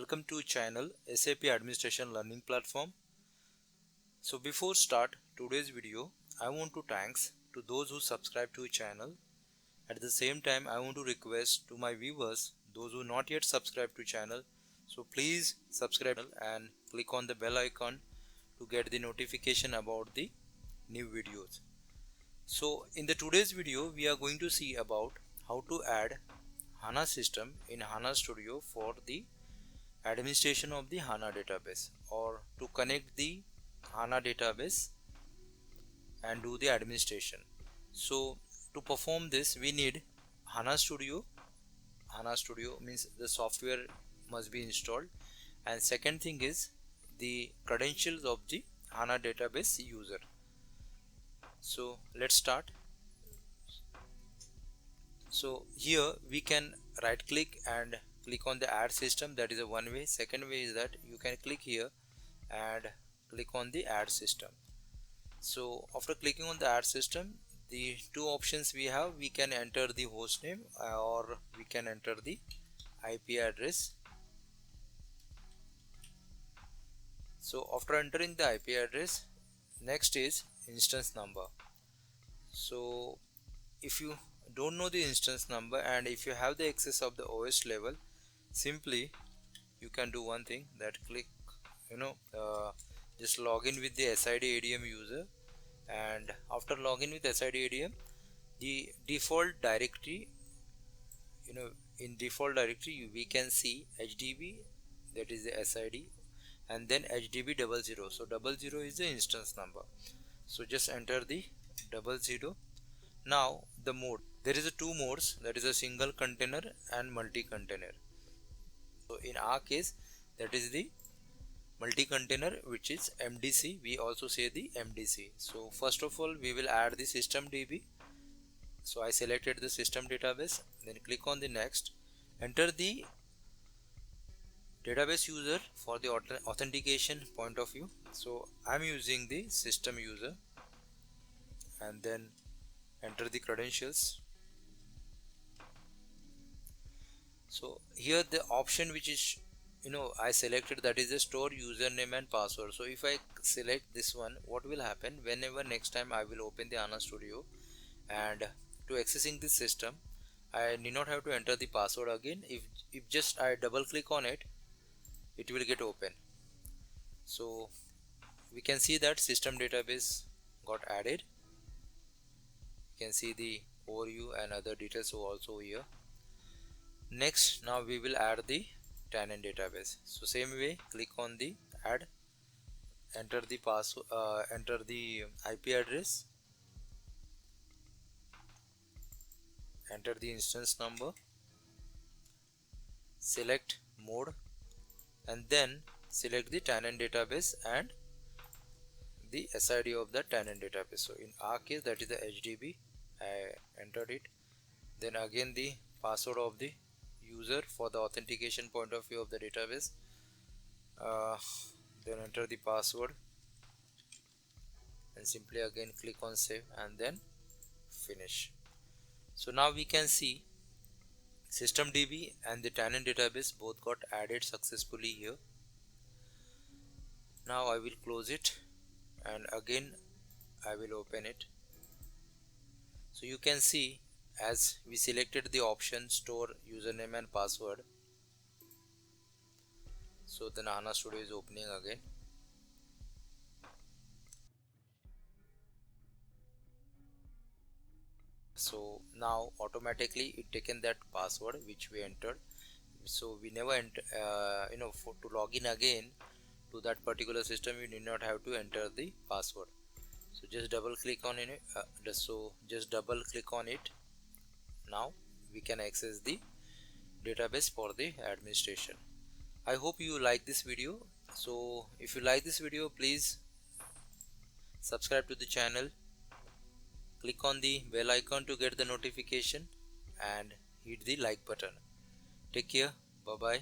Welcome to channel SAP Administration Learning Platform. So before start today's video, I want to thanks to those who subscribe to channel. At the same time, I want to request to my viewers, those who not yet subscribe to channel, so please subscribe and click on the bell icon to get the notification about the new videos. So in the today's video, we are going to see about how to add HANA system in HANA Studio for the administration of the HANA database, or to connect the HANA database and do the administration. So to perform this, we need HANA Studio. HANA Studio means the software must be installed, and second thing is the credentials of the HANA database user. So let's start. So here we can right click and click on the add system. That is a one way. Second way is that you can click here and click on the add system. So after clicking on the add system, the two options we have, we can enter the host name or we can enter the IP address. So after entering the IP address, next is instance number. So if you don't know the instance number and if you have the access of the OS level, simply you can do one thing, that click just log in with the SID ADM user, and after login with SID ADM, the default directory, in default directory we can see HDB, that is the SID, and then HDB 00. So 00 is the instance number. So just enter the 00. Now the mode, there is a two modes, that is a single container and multi-container. So in our case, that is the multi-container, which is MDC. We also say the MDC. So first of all, we will add the system DB. So I selected the system database, then click on the next, enter the database user for the authentication point of view. So I'm using the system user, and then enter the credentials. So here the option which is I selected, that is the store username and password. So if I select this one, what will happen whenever next time I will open the HANA Studio and to accessing this system, I need not have to enter the password again. If just I double click on it, it will get open. So we can see that system database got added. You can see the overview and other details also here. Next, now we will add the tenant database. So same way, click on the add, enter the password, enter the IP address, enter the instance number, select mode, and then select the tenant database and the SID of the tenant database. So in our case, that is the HDB. I entered it. Then again the password of the user for the authentication point of view of the database. Then enter the password and simply again click on save and then finish. So now we can see system DB and the tenant database both got added successfully here. Now I will close it and again I will open it. So you can see, as we selected the option store username and password, so the HANA Studio is opening again. So now automatically it taken that password which we entered. So we never enter, to log in again to that particular system, you need not have to enter the password. So just double click on it. Just double click on it. Now we can access the database for the administration. I hope you like this video. So if you like this video, please subscribe to the channel, click on the bell icon to get the notification, and hit the like button. Take care. Bye bye.